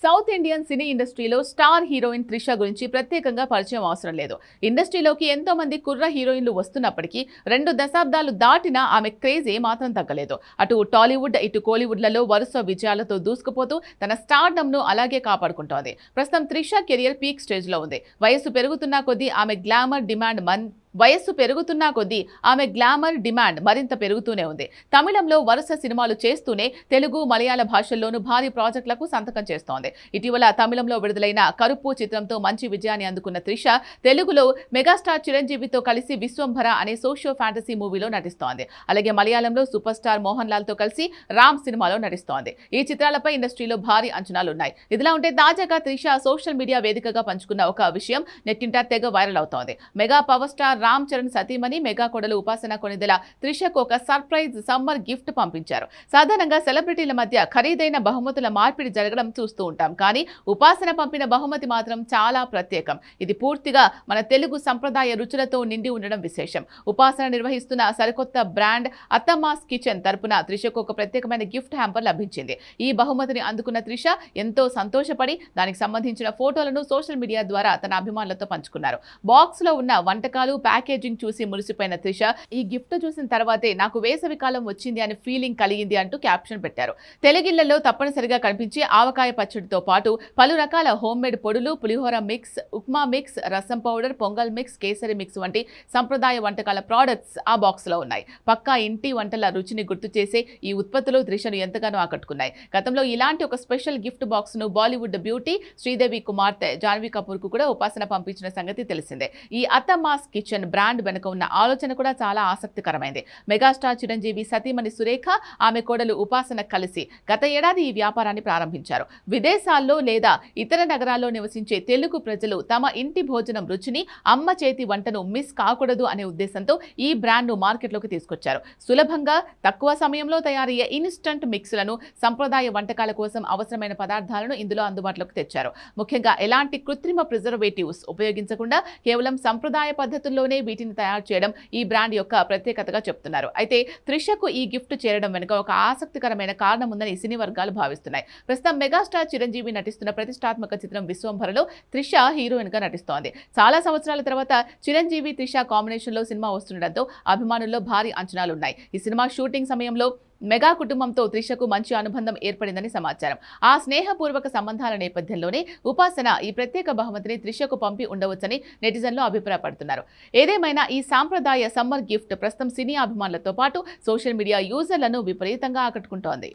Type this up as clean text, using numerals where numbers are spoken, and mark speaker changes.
Speaker 1: South Indian cine ఇండస్ట్రీలో star heroine Trisha గురించి ప్రత్యేకంగా పరిచయం అవసరం లేదు. ఇండస్ట్రీలోకి ఎంతో మంది కుర్ర హీరోయిన్లు వస్తున్నప్పటికీ 2 దశాబ్దాలు దాటినా ఆమె క్రేజ్ ఏమాత్రం తగ్గలేదు. అటు టాలీవుడ్ ఇటు కోలీవుడ్లలో వరుస విజయాలతో దూసుకుపోతూ తన స్టార్డమ్ను అలాగే కాపాడుకుంటోంది. ప్రస్తుతం త్రిష కెరియర్ పీక్ స్టేజ్లో ఉంది. వయస్సు పెరుగుతున్న కొద్దీ ఆమె గ్లామర్ డిమాండ్ మరింత పెరుగుతూనే ఉంది. తమిళంలో వరుస సినిమాలు చేస్తూనే తెలుగు, మలయాళ భాషల్లోనూ భారీ ప్రాజెక్టులకు సంతకం చేస్తోంది. ఇటీవల తమిళంలో విడుదలైన కరుపు చిత్రంతో మంచి విజయాన్ని అందుకున్న త్రిష తెలుగులో మెగాస్టార్ చిరంజీవితో కలిసి విశ్వంభర అనే సోషియో ఫ్యాంటసీ మూవీలో నటిస్తోంది. అలాగే మలయాళంలో సూపర్ స్టార్ మోహన్ లాల్ తో కలిసి రామ్ సినిమాలో నటిస్తోంది. ఈ చిత్రాలపై ఇండస్ట్రీలో భారీ అంచనాలున్నాయి. ఇదిలా ఉంటే తాజాగా త్రిష సోషల్ మీడియా వేదికగా పంచుకున్న ఒక విషయం నెట్టింట తెగ వైరల్ అవుతోంది. Mega power star Ram Charan సతీమణి మెగా కోడలు ఉపాసన కొనిదెల త్రిషకు ఒక సర్ప్రైజ్ సమ్మర్ గిఫ్ట్ పంపించారు. సాధారణంగా సెలబ్రిటీల మధ్య ఖరీదైన బహుమతుల మార్పిడి జరగడం చూస్తూ ఉంటాం. కానీ ఉపాసన పంపిన బహుమతి మాత్రం చాలా ప్రత్యేకం. ఇది పూర్తిగా మన తెలుగు సంప్రదాయ రుచులతో నిండి ఉండడం విశేషం. ఉపాసన నిర్వహిస్తున్న సరికొత్త బ్రాండ్ అత్తమ్మాస్ కిచెన్ తరపున త్రిషకు ఒక ప్రత్యేకమైన గిఫ్ట్ హ్యాంపర్ లభించింది. ఈ బహుమతిని అందుకున్న త్రిష ఎంతో సంతోషపడి దానికి సంబంధించిన ఫోటోలను సోషల్ మీడియా ద్వారా తన అభిమానులతో పంచుకున్నారు. బాక్స్ లో ఉన్న వంటకాలు, ప్యాకేజింగ్ చూసి మురిసిపోయిన త్రిష ఈ గిఫ్ట్ చూసిన తర్వాతే నాకు వేసవి కాలం వచ్చింది అనే ఫీలింగ్ కలిగింది అంటూ క్యాప్షన్ పెట్టారు. తెలుగిళ్లలో తప్పనిసరిగా కనిపించే ఆవకాయ పచ్చడితో పాటు పలు రకాల హోమ్మేడ్ పొడులు, పులిహోర మిక్స్, ఉప్మా మిక్స్, రసం powder, pongal mix, kesari mix వంటి సంప్రదాయ వంటకాల ప్రోడక్ట్స్ ఆ బాక్స్ లో ఉన్నాయి. పక్కా ఇంటి వంటల రుచిని గుర్తు చేసే ఈ ఉత్పత్తులు త్రిషను ఎంతగానో ఆకట్టుకున్నాయి. గతంలో ఇలాంటి ఒక స్పెషల్ గిఫ్ట్ బాక్స్ ను బాలీవుడ్ బ్యూటీ శ్రీదేవి కుమార్తె జాన్వీ కపూర్ కు కూడా ఉపాసన పంపించిన సంగతి తెలిసిందే. ఈ అత్తమ్మాస్ కిచెన్ బ్రాండ్ వెనుక ఉన్న ఆలోచన కూడా చాలా ఆసక్తికరమైంది. మెగాస్టార్ చిరంజీవి సతీమణి సురేఖ, ఆమె కోడలు ఉపాసన కలిసి గత ఏడాది ఈ వ్యాపారాన్ని ప్రారంభించారు. విదేశాల్లో లేదా ఇతర నగరాల్లో నివసించే తెలుగు ప్రజలు తమ ఇంటి భోజనం రుచిని, అమ్మ చేతి వంటను మిస్ కాకూడదు అనే ఉద్దేశంతో ఈ బ్రాండ్ ను మార్కెట్లోకి తీసుకొచ్చారు. సులభంగా తక్కువ సమయంలో తయారయ్యే ఇన్స్టంట్ మిక్స్లను, సంప్రదాయ వంటకాల కోసం అవసరమైన పదార్థాలను ఇందులో అందుబాటులోకి తెచ్చారు. ముఖ్యంగా ఎలాంటి కృత్రిమ ప్రిజర్వేటివ్స్ ఉపయోగించకుండా కేవలం సంప్రదాయ పద్ధతుల్లోనే వీటిని తయారు చేయడం ఈ బ్రాండ్ యొక్క ప్రత్యేకతగా చెప్తున్నారు. అయితే త్రిషకు ఈ గిఫ్ట్ చేరడం వెనుక ఒక ఆసక్తికరమైన కారణం ఉందని సినీ వర్గాలు భావిస్తున్నాయి. ప్రస్తుతం మెగాస్టార్ చిరంజీవి నటిస్తున్న ప్రతిష్టాత్మక చిత్రం విశ్వంభరలో త్రిష హీరోయిన్ గా నటిస్తోంది. చాలా సంవత్సరాల తర్వాత చిరంజీవి త్రిష కాంబినేషన్ లో సినిమా వస్తుండటంతో అభిమానుల్లో భారీ అంచనాలున్నాయి. ఈ సినిమా షూటింగ్ సమయంలో మెగా కుటుంబంతో త్రిషకు మంచి అనుబంధం ఏర్పడిందని సమాచారం. ఆ స్నేహపూర్వక సంబంధాల నేపథ్యంలోనే ఉపాసన ఈ ప్రత్యేక బహుమతిని త్రిషకు పంపి ఉండవచ్చని నెటిజన్లు అభిప్రాయపడుతున్నారు. ఏదేమైనా ఈ సాంప్రదాయ సమ్మర్ గిఫ్ట్ ప్రస్తుతం సినీ అభిమానులతో పాటు సోషల్ మీడియా యూజర్లను విపరీతంగా ఆకట్టుకుంటోంది.